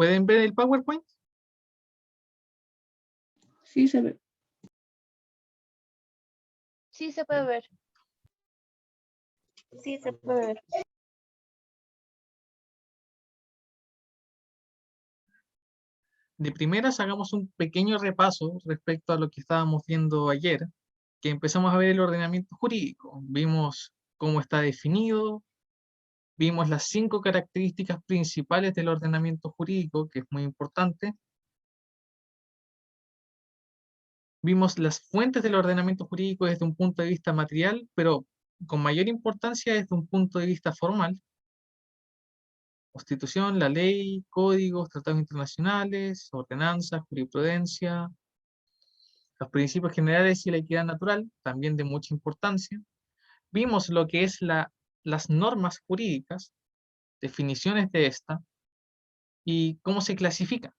¿Pueden ver el PowerPoint? Sí, se ve. Sí, se puede ver. Sí, se puede ver. De primeras, hagamos un pequeño repaso respecto a lo que estábamos viendo ayer, que empezamos a ver el ordenamiento jurídico. Vimos cómo está definido, vimos las 5 características principales del ordenamiento jurídico, que es muy importante. Vimos las fuentes del ordenamiento jurídico desde un punto de vista material, pero con mayor importancia desde un punto de vista formal. Constitución, la ley, códigos, tratados internacionales, ordenanzas, jurisprudencia, los principios generales y la equidad natural, también de mucha importancia. Vimos lo que es las normas jurídicas, definiciones de esta, y cómo se clasifican.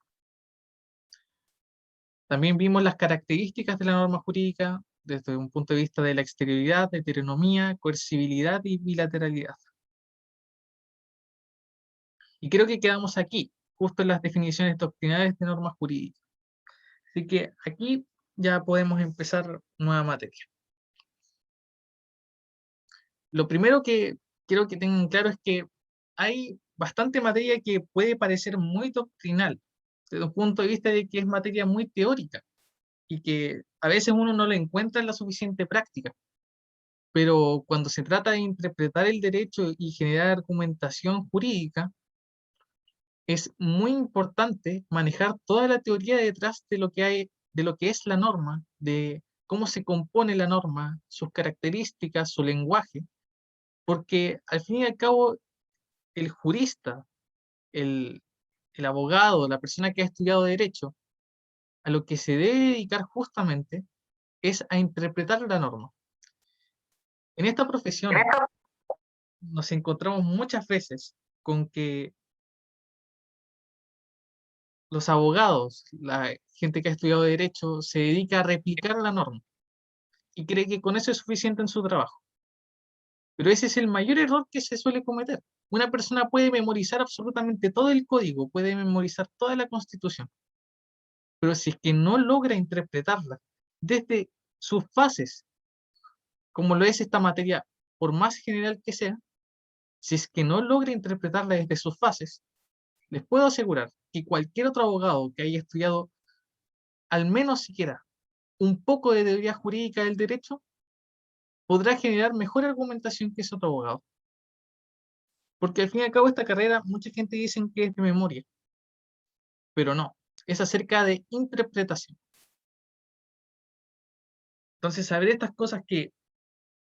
También vimos las características de la norma jurídica desde un punto de vista de la exterioridad, heteronomía, coercibilidad y bilateralidad. Y creo que quedamos aquí, justo en las definiciones doctrinales de normas jurídicas. Así que aquí ya podemos empezar nueva materia. Lo primero que quiero que tengan claro es que hay bastante materia que puede parecer muy doctrinal, desde un punto de vista de que es materia muy teórica, y que a veces uno no le encuentra en la suficiente práctica. Pero cuando se trata de interpretar el derecho y generar argumentación jurídica, es muy importante manejar toda la teoría detrás de lo que hay, de lo que es la norma, de cómo se compone la norma, sus características, su lenguaje, porque al fin y al cabo el jurista, el, el abogado, la persona que ha estudiado derecho, a lo que se debe dedicar justamente es a interpretar la norma. En esta profesión nos encontramos muchas veces con que los abogados, la gente que ha estudiado derecho, se dedica a replicar la norma y cree que con eso es suficiente en su trabajo. Pero ese es el mayor error que se suele cometer. Una persona puede memorizar absolutamente todo el código, puede memorizar toda la Constitución, pero si es que no logra interpretarla desde sus fases, como lo es esta materia, por más general que sea, si es que no logra interpretarla desde sus fases, les puedo asegurar que cualquier otro abogado que haya estudiado al menos siquiera un poco de teoría jurídica del derecho podrá generar mejor argumentación que ese otro abogado. Porque al fin y al cabo esta carrera, mucha gente dice que es de memoria, pero no, es acerca de interpretación. Entonces, saber estas cosas que,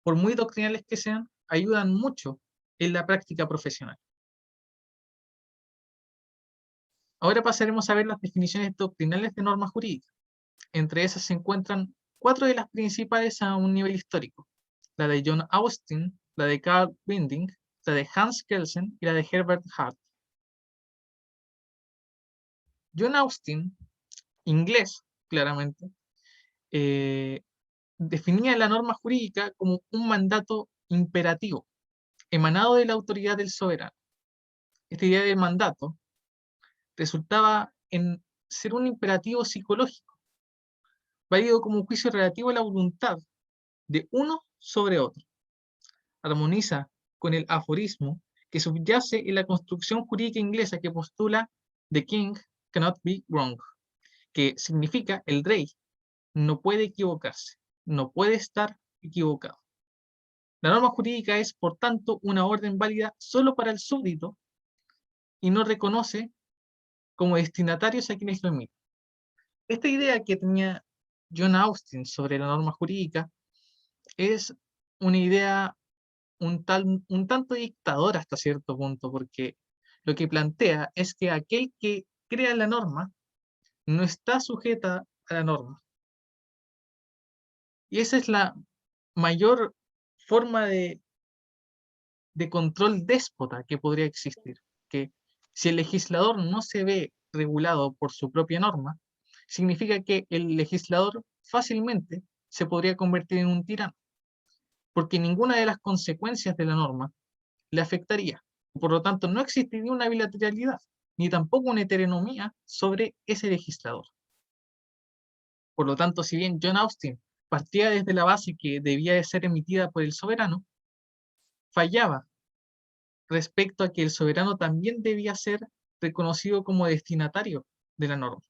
por muy doctrinales que sean, ayudan mucho en la práctica profesional. Ahora pasaremos a ver las definiciones doctrinales de normas jurídicas. Entre esas se encuentran 4 de las principales a un nivel histórico: la de John Austin, la de Carl Winding, la de Hans Kelsen y la de Herbert Hart. John Austin, inglés claramente, definía la norma jurídica como un mandato imperativo, emanado de la autoridad del soberano. Esta idea del mandato resultaba en ser un imperativo psicológico, válido como un juicio relativo a la voluntad de uno sobre otro. Armoniza con el aforismo que subyace en la construcción jurídica inglesa que postula "The king cannot be wrong", que significa el rey no puede equivocarse, no puede estar equivocado. La norma jurídica es, por tanto, una orden válida solo para el súbdito y no reconoce como destinatarios a quienes lo emiten. Esta idea que tenía John Austin sobre la norma jurídica es una idea un tanto dictadora hasta cierto punto, porque lo que plantea es que aquel que crea la norma no está sujeta a la norma. Y esa es la mayor forma de control déspota que podría existir, que si el legislador no se ve regulado por su propia norma, significa que el legislador fácilmente se podría convertir en un tirano, porque ninguna de las consecuencias de la norma le afectaría. Por lo tanto, no existiría una bilateralidad. ni tampoco una heteronomía sobre ese legislador. Por lo tanto, si bien John Austin partía desde la base que debía de ser emitida por el soberano, fallaba respecto a que el soberano también debía ser reconocido como destinatario de la norma.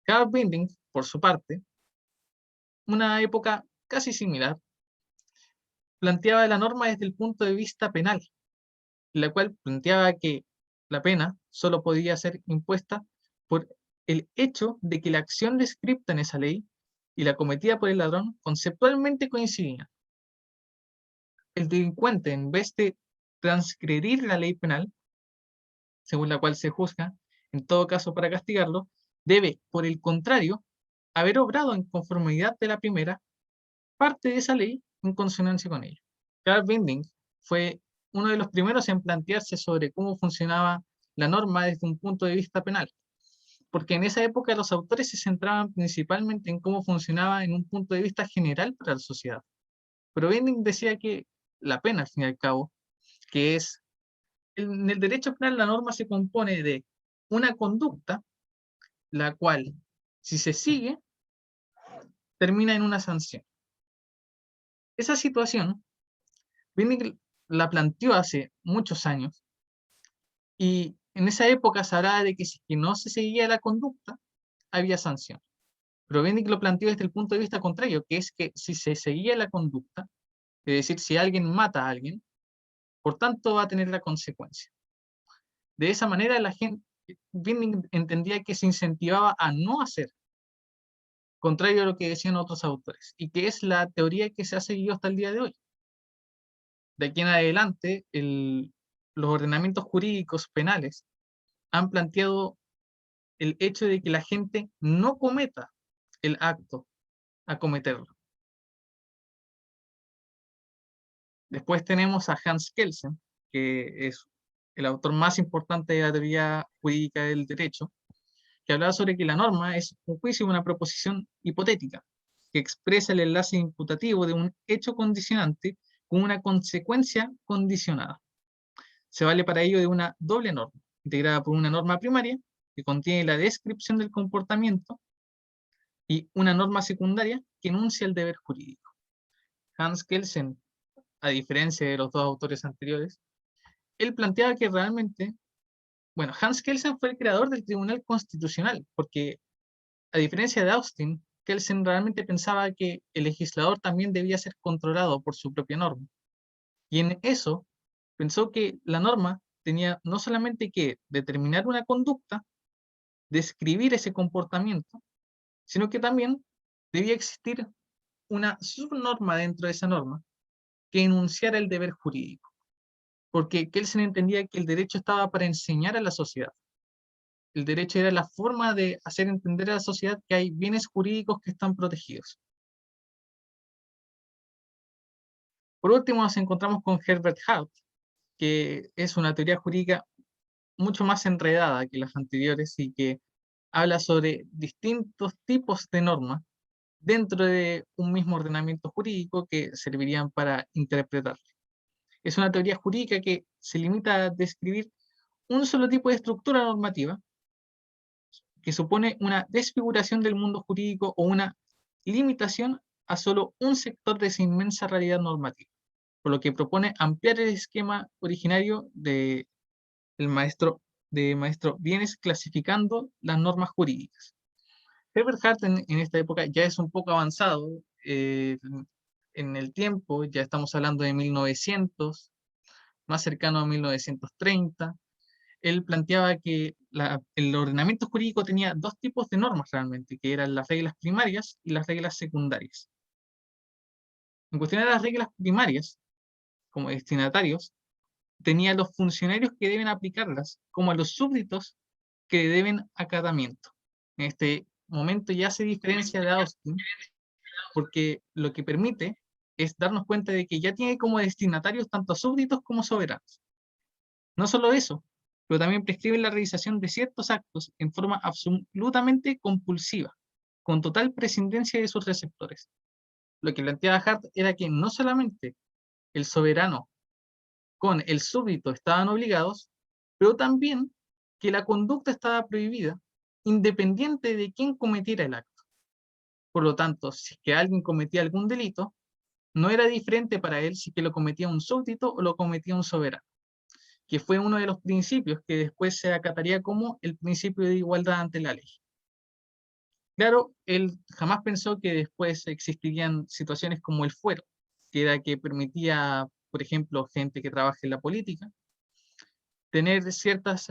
Karl Binding, por su parte, una época casi similar, planteaba la norma desde el punto de vista penal, la cual planteaba que la pena solo podía ser impuesta por el hecho de que la acción descrita en esa ley y la cometida por el ladrón conceptualmente coincidían. El delincuente, en vez de transgredir la ley penal, según la cual se juzga, en todo caso para castigarlo, debe, por el contrario, haber obrado en conformidad de la primera parte de esa ley en consonancia con ella. Karl Binding fue uno de los primeros en plantearse sobre cómo funcionaba la norma desde un punto de vista penal, porque en esa época los autores se centraban principalmente en cómo funcionaba en un punto de vista general para la sociedad. Pero Binding decía que la pena, al fin y al cabo, que es, en el derecho penal la norma se compone de una conducta, la cual, si se sigue, termina en una sanción. Esa situación, Binding la planteó hace muchos años, y en esa época se hablaba de que si que no se seguía la conducta, había sanción. Pero Bendick lo planteó desde el punto de vista contrario, que es que si se seguía la conducta, es decir, si alguien mata a alguien, por tanto va a tener la consecuencia. De esa manera la gente, Bendick entendía que se incentivaba a no hacer, contrario a lo que decían otros autores, y que es la teoría que se ha seguido hasta el día de hoy. De aquí en adelante, los ordenamientos jurídicos penales han planteado el hecho de que la gente no cometa el acto a cometerlo. Después tenemos a Hans Kelsen, que es el autor más importante de la teoría jurídica del derecho, que hablaba sobre que la norma es un juicio, una proposición hipotética, que expresa el enlace imputativo de un hecho condicionante con una consecuencia condicionada. Se vale para ello de una doble norma, integrada por una norma primaria, que contiene la descripción del comportamiento, y una norma secundaria que enuncia el deber jurídico. Hans Kelsen, a diferencia de los dos autores anteriores, él planteaba que realmente, bueno, Hans Kelsen fue el creador del Tribunal Constitucional, porque a diferencia de Austin, Kelsen realmente pensaba que el legislador también debía ser controlado por su propia norma. Y en eso pensó que la norma tenía no solamente que determinar una conducta, describir ese comportamiento, sino que también debía existir una subnorma dentro de esa norma que enunciara el deber jurídico, porque Kelsen entendía que el derecho estaba para enseñar a la sociedad. El derecho era la forma de hacer entender a la sociedad que hay bienes jurídicos que están protegidos. Por último, nos encontramos con Herbert Hart, que es una teoría jurídica mucho más enredada que las anteriores y que habla sobre distintos tipos de normas dentro de un mismo ordenamiento jurídico que servirían para interpretar. Es una teoría jurídica que se limita a describir un solo tipo de estructura normativa que supone una desfiguración del mundo jurídico o una limitación a solo un sector de esa inmensa realidad normativa, por lo que propone ampliar el esquema originario de maestro Bienes clasificando las normas jurídicas. Herbert Hart en esta época ya es un poco avanzado en el tiempo, ya estamos hablando de 1900, más cercano a 1930. Él planteaba que el ordenamiento jurídico tenía dos tipos de normas realmente, que eran las reglas primarias y las reglas secundarias. En cuestión de las reglas primarias, como destinatarios, tenía los funcionarios que deben aplicarlas, como a los súbditos que deben acatamiento. En este momento ya se diferencia de Austin, porque lo que permite es darnos cuenta de que ya tiene como destinatarios tanto a súbditos como soberanos. No solo eso, pero también prescribe la realización de ciertos actos en forma absolutamente compulsiva, con total prescindencia de sus receptores. Lo que planteaba Hart era que no solamente el soberano con el súbdito estaban obligados, pero también que la conducta estaba prohibida, independiente de quién cometiera el acto. Por lo tanto, si es que alguien cometía algún delito, no era diferente para él si que lo cometía un súbdito o lo cometía un soberano, que fue uno de los principios que después se acataría como el principio de igualdad ante la ley. Claro, él jamás pensó que después existirían situaciones como el fuero, que era que permitía, por ejemplo, gente que trabaja en la política, tener ciertas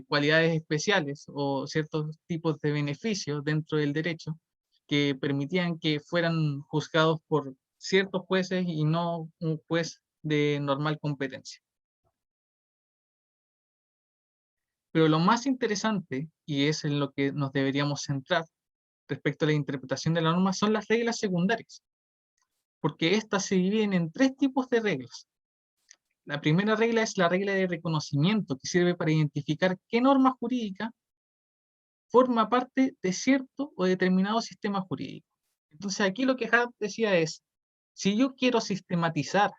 cualidades especiales o ciertos tipos de beneficios dentro del derecho que permitían que fueran juzgados por ciertos jueces y no un juez de normal competencia. Pero lo más interesante, y es en lo que nos deberíamos centrar respecto a la interpretación de la norma, son las reglas secundarias, porque estas se dividen en tres tipos de reglas. La primera regla es la regla de reconocimiento, que sirve para identificar qué norma jurídica forma parte de cierto o determinado sistema jurídico. Entonces aquí lo que Hart decía es, si yo quiero sistematizar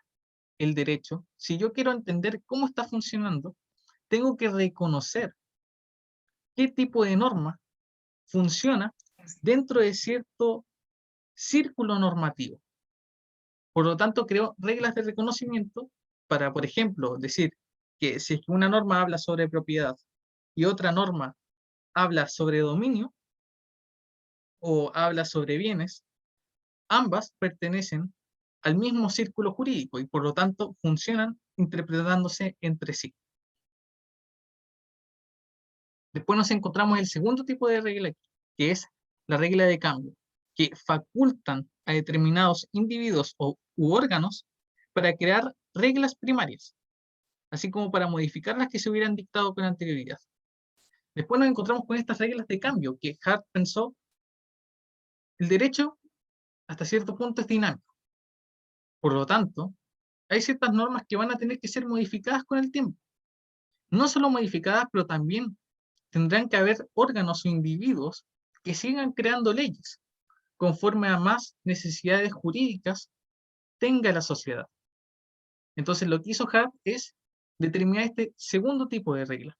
el derecho, si yo quiero entender cómo está funcionando, tengo que reconocer qué tipo de norma funciona dentro de cierto círculo normativo. Por lo tanto, creo reglas de reconocimiento para, por ejemplo, decir que si es que una norma habla sobre propiedad y otra norma habla sobre dominio o habla sobre bienes, ambas pertenecen al mismo círculo jurídico y por lo tanto funcionan interpretándose entre sí. Después nos encontramos el segundo tipo de regla, que es la regla de cambio, que facultan a determinados individuos u órganos para crear reglas primarias, así como para modificar las que se hubieran dictado con anterioridad. Después nos encontramos con estas reglas de cambio, que Hart pensó, el derecho hasta cierto punto es dinámico. Por lo tanto, hay ciertas normas que van a tener que ser modificadas con el tiempo. No solo modificadas, pero también tendrán que haber órganos o individuos que sigan creando leyes conforme a más necesidades jurídicas tenga la sociedad. Entonces lo que hizo Hart es determinar este segundo tipo de regla,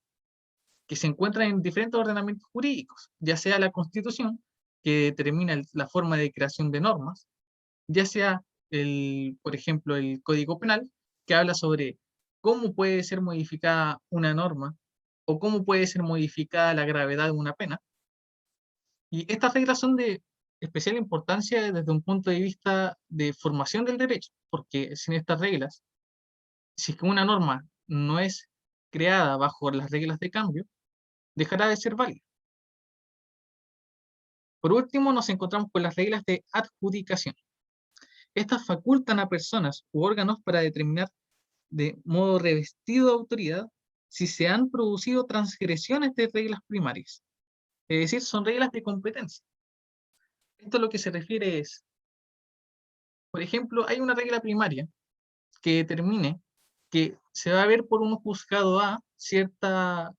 que se encuentra en diferentes ordenamientos jurídicos, ya sea la Constitución, que determina la forma de creación de normas, ya sea, por ejemplo, el Código Penal, que habla sobre cómo puede ser modificada una norma o cómo puede ser modificada la gravedad de una pena. Y estas reglas son de especial importancia desde un punto de vista de formación del derecho, porque sin estas reglas, si es que una norma no es creada bajo las reglas de cambio, dejará de ser válida. Por último, nos encontramos con las reglas de adjudicación. Estas facultan a personas u órganos para determinar de modo revestido de autoridad si se han producido transgresiones de reglas primarias. Es decir, son reglas de competencia. Esto lo que se refiere es, por ejemplo, hay una regla primaria que determine que se va a ver por un juzgado A cierta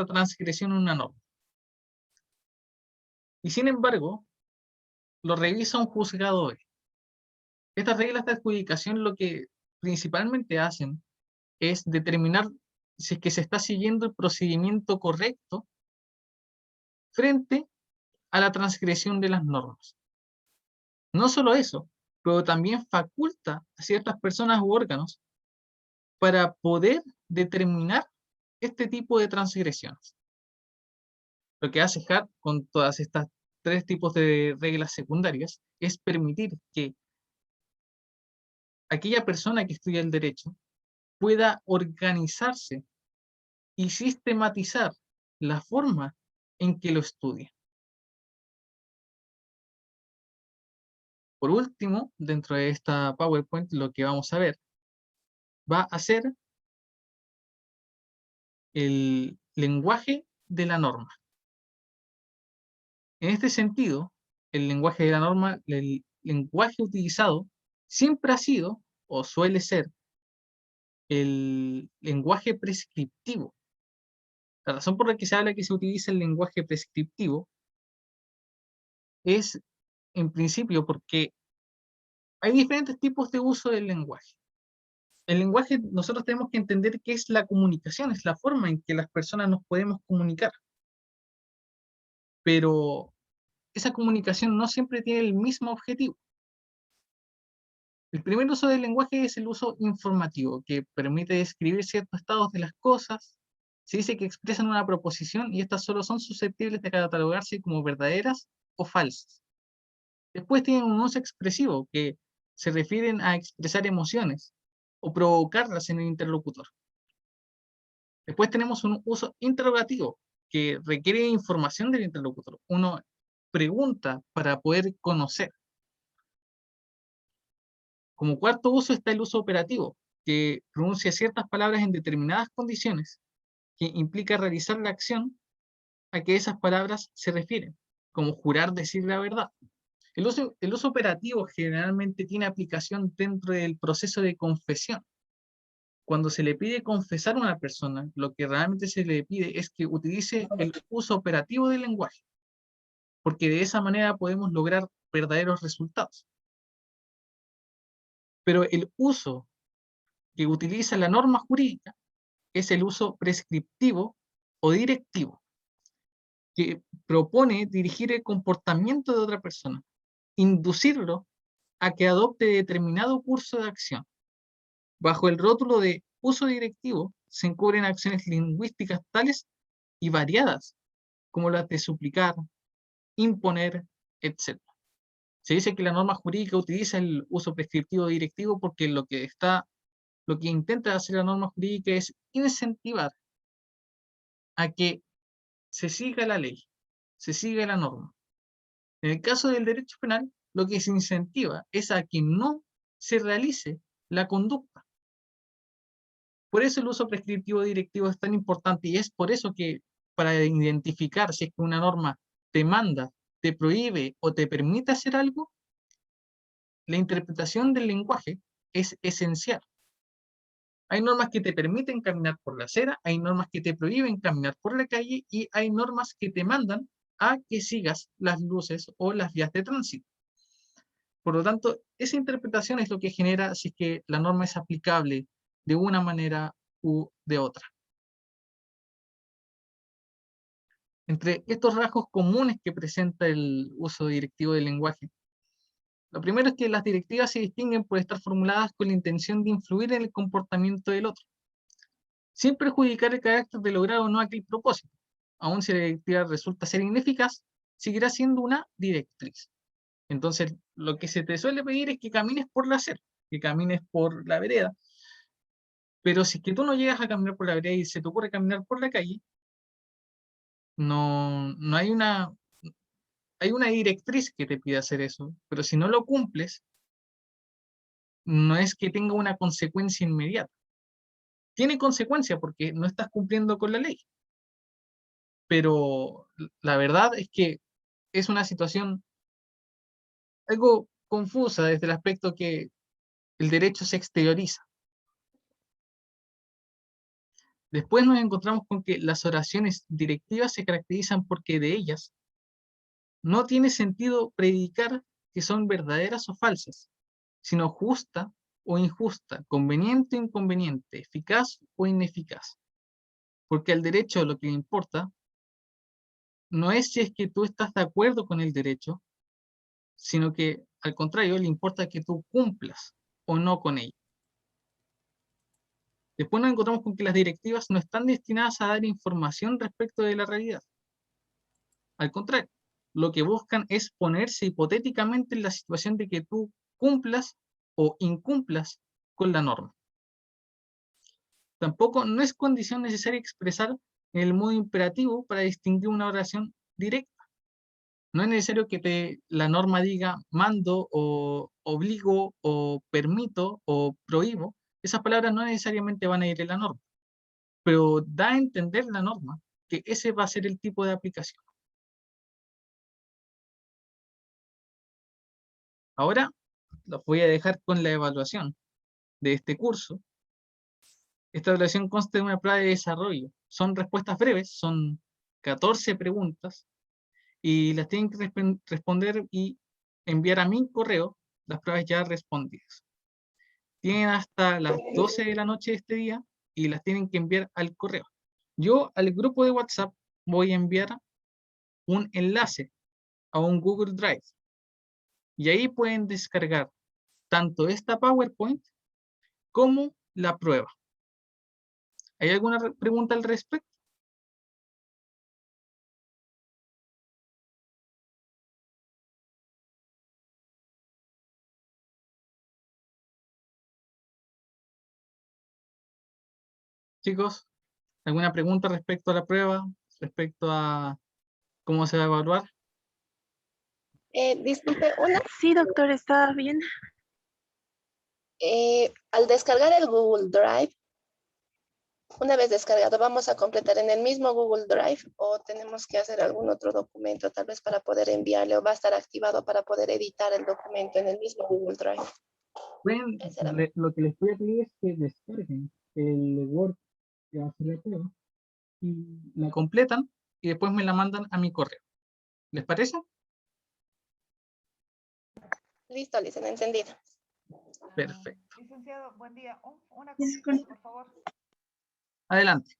transgresión en una norma. Y sin embargo, lo revisa un juzgado B. Estas reglas de adjudicación lo que principalmente hacen es determinar si es que se está siguiendo el procedimiento correcto frente a la transgresión de las normas. No solo eso, pero también faculta a ciertas personas u órganos para poder determinar este tipo de transgresiones. Lo que hace Hart con todas estas tres tipos de reglas secundarias es permitir que aquella persona que estudia el derecho pueda organizarse y sistematizar la forma en que lo estudia. Por último, dentro de esta PowerPoint, lo que vamos a ver va a ser el lenguaje de la norma. En este sentido, el lenguaje de la norma, el lenguaje utilizado, siempre ha sido o suele ser el lenguaje prescriptivo. La razón por la que se habla que se utiliza el lenguaje prescriptivo es, en principio, porque hay diferentes tipos de uso del lenguaje. el lenguaje, nosotros tenemos que entender que es la comunicación, es la forma en que las personas nos podemos comunicar. Pero esa comunicación no siempre tiene el mismo objetivo. El primer uso del lenguaje es el uso informativo, que permite describir ciertos estados de las cosas. Se dice que expresan una proposición y estas solo son susceptibles de catalogarse como verdaderas o falsas. Después tienen un uso expresivo, que se refieren a expresar emociones o provocarlas en el interlocutor. Después tenemos un uso interrogativo, que requiere información del interlocutor. Uno pregunta para poder conocer. Como cuarto uso está el uso operativo, que pronuncia ciertas palabras en determinadas condiciones, que implica realizar la acción a que esas palabras se refieren, como jurar decir la verdad. El uso operativo generalmente tiene aplicación dentro del proceso de confesión. Cuando se le pide confesar a una persona, lo que realmente se le pide es que utilice el uso operativo del lenguaje, porque de esa manera podemos lograr verdaderos resultados. Pero el uso que utiliza la norma jurídica es el uso prescriptivo o directivo, que propone dirigir el comportamiento de otra persona, inducirlo a que adopte determinado curso de acción. Bajo el rótulo de uso directivo se encubren acciones lingüísticas tales y variadas, como las de suplicar, imponer, etc. Se dice que la norma jurídica utiliza el uso prescriptivo directivo porque lo que intenta hacer la norma jurídica es incentivar a que se siga la ley, se siga la norma. En el caso del derecho penal, lo que se incentiva es a que no se realice la conducta. Por eso el uso prescriptivo directivo es tan importante y es por eso que para identificar si es que una norma te manda, te prohíbe o te permite hacer algo, la interpretación del lenguaje es esencial. Hay normas que te permiten caminar por la acera, hay normas que te prohíben caminar por la calle y hay normas que te mandan a que sigas las luces o las vías de tránsito. Por lo tanto, esa interpretación es lo que genera si es que la norma es aplicable de una manera u de otra. Entre estos rasgos comunes que presenta el uso directivo del lenguaje, lo primero es que las directivas se distinguen por estar formuladas con la intención de influir en el comportamiento del otro, sin perjudicar el carácter de lograr o no aquel propósito. Aun si la directiva resulta ser ineficaz, seguirá siendo una directriz. Entonces, lo que se te suele pedir es que camines por la acera, que camines por la vereda, pero si es que tú no llegas a caminar por la vereda y se te ocurre caminar por la calle, no hay una directriz que te pide hacer eso, pero si no lo cumples, no es que tenga una consecuencia inmediata. Tiene consecuencia porque no estás cumpliendo con la ley, pero la verdad es que es una situación algo confusa desde el aspecto que el derecho se exterioriza. Después nos encontramos con que las oraciones directivas se caracterizan porque de ellas no tiene sentido predicar que son verdaderas o falsas, sino justa o injusta, conveniente o inconveniente, eficaz o ineficaz. Porque al derecho lo que le importa no es si es que tú estás de acuerdo con el derecho, sino que al contrario le importa que tú cumplas o no con ello. Después nos encontramos con que las directivas no están destinadas a dar información respecto de la realidad. Al contrario, lo que buscan es ponerse hipotéticamente en la situación de que tú cumplas o incumplas con la norma. Tampoco no es condición necesaria expresar en el modo imperativo para distinguir una oración directa. No es necesario que la norma diga mando o obligo o permito o prohíbo. Esas palabras no necesariamente van a ir en la norma, pero da a entender la norma que ese va a ser el tipo de aplicación. Ahora los voy a dejar con la evaluación de este curso. Esta evaluación consta de una prueba de desarrollo. Son respuestas breves, son 14 preguntas y las tienen que responder y enviar a mi correo las pruebas ya respondidas. Tienen hasta las 12 de la noche de este día y las tienen que enviar al correo. Yo al grupo de WhatsApp voy a enviar un enlace a un Google Drive y ahí pueden descargar tanto esta PowerPoint como la prueba. ¿Hay alguna pregunta al respecto? Chicos, ¿alguna pregunta respecto a la prueba? ¿Respecto a cómo se va a evaluar? Disculpe, una, Sí, doctor, está bien. al descargar el Google Drive, una vez descargado, ¿vamos a completar en el mismo Google Drive o tenemos que hacer algún otro documento tal vez para poder enviarle o va a estar activado para poder editar el documento en el mismo Google Drive? Esa era mi- Lo que les voy a pedir es que descarguen el Word que va a hacer la prueba y la completan y después me la mandan a mi correo. ¿Les parece? Listo, Listen, entendido. Perfecto. Licenciado, buen día. Una Disculpe. consulta, por favor. Adelante,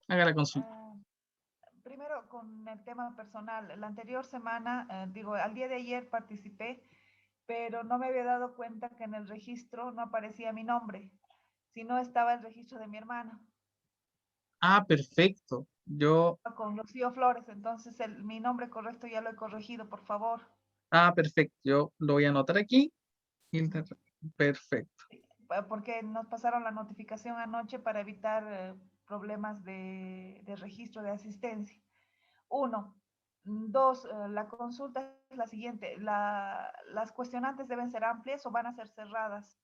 haga la consulta. Primero, con el tema personal. La anterior semana, al día de ayer participé, pero no me había dado cuenta que en el registro no aparecía mi nombre, sino estaba el registro de mi hermana, Ah, perfecto. con Rocío Flores. Entonces, mi nombre correcto ya lo he corregido, por favor. Perfecto. Yo lo voy a anotar aquí. Perfecto. Porque nos pasaron la notificación anoche para evitar problemas de registro de asistencia. Uno. Dos, la consulta es la siguiente. ¿Las cuestionantes deben ser amplias o van a ser cerradas?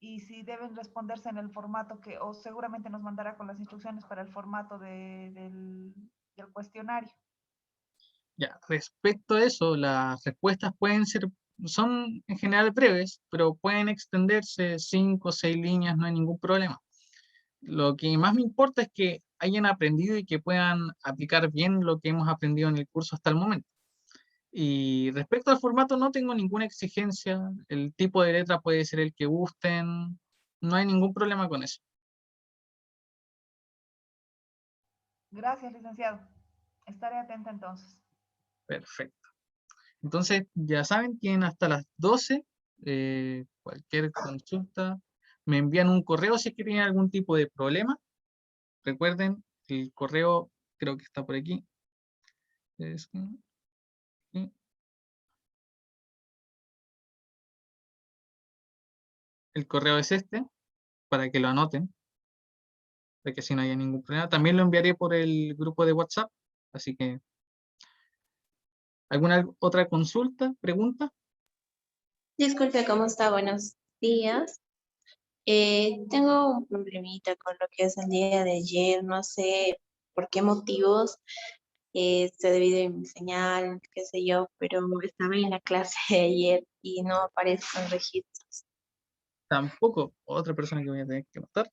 Y si deben responderse en el formato o seguramente nos mandará con las instrucciones para el formato del cuestionario. Ya, respecto a eso, las respuestas son en general breves, pero pueden extenderse 5 o 6 líneas, no hay ningún problema. Lo que más me importa es que hayan aprendido y que puedan aplicar bien lo que hemos aprendido en el curso hasta el momento. Y respecto al formato, no tengo ninguna exigencia. El tipo de letra puede ser el que gusten. No hay ningún problema con eso. Gracias, licenciado. Estaré atenta entonces. Perfecto. Entonces, ya saben, tienen hasta las 12. Cualquier consulta, me envían un correo si es que tienen algún tipo de problema. Recuerden, el correo creo que está por aquí. Es- y el correo es este, para que lo anoten, para que así no haya ningún problema. También lo enviaré por el grupo de WhatsApp, así que, ¿alguna otra consulta, pregunta? Disculpe, ¿cómo está? Buenos días. Tengo un problemita con lo que es el día de ayer. No sé por qué motivos, se debido a mi señal, qué sé yo, pero estaba en la clase de ayer y no aparezco en registros. Tampoco, otra persona que voy a tener que notar.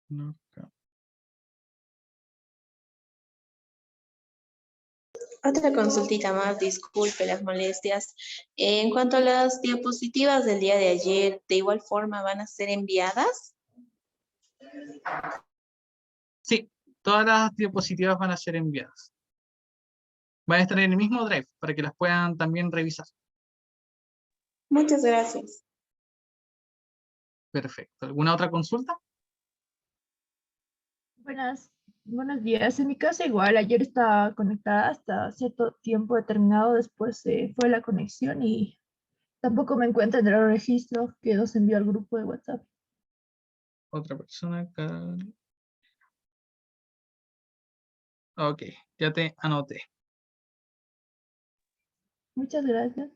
No, acá. Otra consultita más, disculpe las molestias. En cuanto a las diapositivas del día de ayer, ¿de igual forma van a ser enviadas? Sí, todas las diapositivas van a ser enviadas. Van a estar en el mismo Drive para que las puedan también revisar. Muchas gracias. Perfecto. ¿Alguna otra consulta? Buenos días. En mi casa igual, ayer estaba conectada hasta cierto tiempo determinado, después se fue la conexión y tampoco me encuentro en el registro que nos envió al grupo de WhatsApp. Otra persona acá. Ok, ya te anoté. Muchas gracias.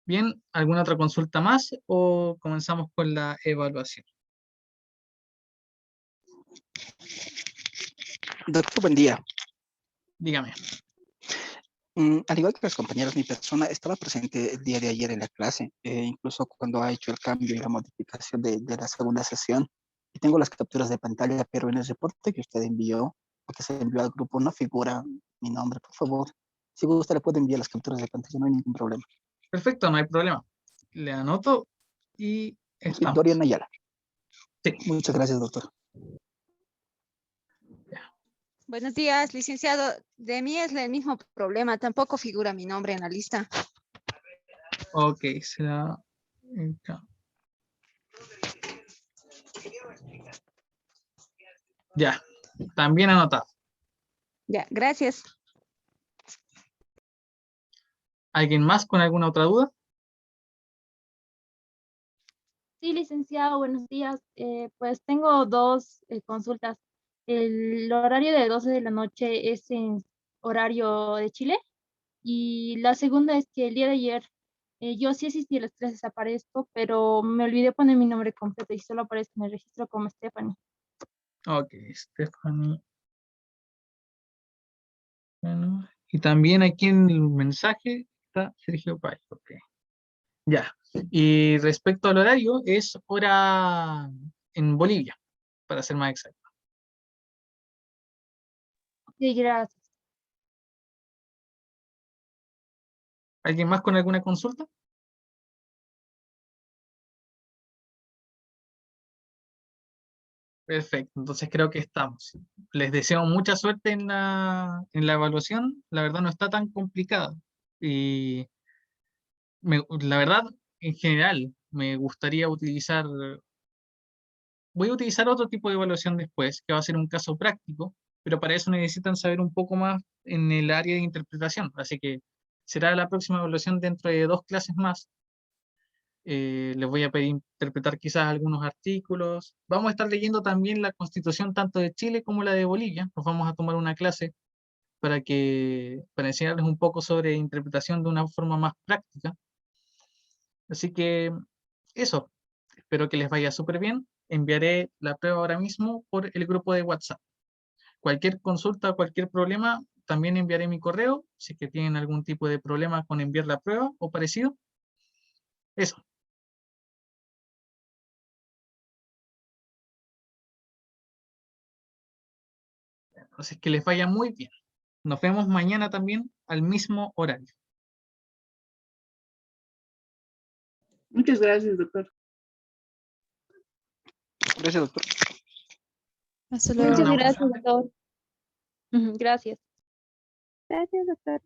Bien, ¿alguna otra consulta más o comenzamos con la evaluación? Doctor, buen día. Dígame. Al igual que los compañeros, mi persona estaba presente el día de ayer en la clase, incluso cuando ha hecho el cambio y la modificación de la segunda sesión. Y tengo las capturas de pantalla, pero en el reporte que usted envió, o que se envió al grupo, no figura mi nombre, por favor. Si gusta, le puedo enviar las capturas de pantalla, no hay ningún problema. Perfecto, no hay problema. Le anoto y Sí, estamos. Dorian Ayala. Sí. Muchas gracias, doctor. Buenos días, licenciado. De mí es el mismo problema. Tampoco figura mi nombre en la lista. Ok, será... Ya, también anotado. Ya, gracias. ¿Alguien más con alguna otra duda? Sí, licenciado, buenos días. Pues tengo dos consultas. El horario de 12 de la noche es en horario de Chile. Y la segunda es que el día de ayer yo sí asistí a las clases, aparezco, pero me olvidé poner mi nombre completo y solo aparece en el registro como Stephanie. Ok, Stephanie. Bueno, y también aquí en el mensaje está Sergio Pay. Ok. Ya. Y respecto al horario, es hora en Bolivia, para ser más exacto. Sí, gracias. ¿Alguien más con alguna consulta? Perfecto, entonces creo que estamos. Les deseo mucha suerte en la evaluación. La verdad no está tan complicada. Y la verdad, en general, me gustaría utilizar, voy a utilizar otro tipo de evaluación después, que va a ser un caso práctico, pero para eso necesitan saber un poco más en el área de interpretación. Así que será la próxima evaluación dentro de 2 clases más. Les voy a pedir interpretar quizás algunos artículos. Vamos a estar leyendo también la Constitución tanto de Chile como la de Bolivia. Nos vamos a tomar una clase para enseñarles un poco sobre interpretación de una forma más práctica. Así que eso, espero que les vaya súper bien. Enviaré la prueba ahora mismo por el grupo de WhatsApp. Cualquier consulta, cualquier problema, también enviaré mi correo, si es que tienen algún tipo de problema con enviar la prueba o parecido. Eso. Entonces, que les vaya muy bien. Nos vemos mañana también al mismo horario. Muchas gracias, doctor. Gracias, doctor. Hasta Tengan luego. Muchas una buena gracias, tarde. doctor. Ujú, gracias. Gracias, doctor.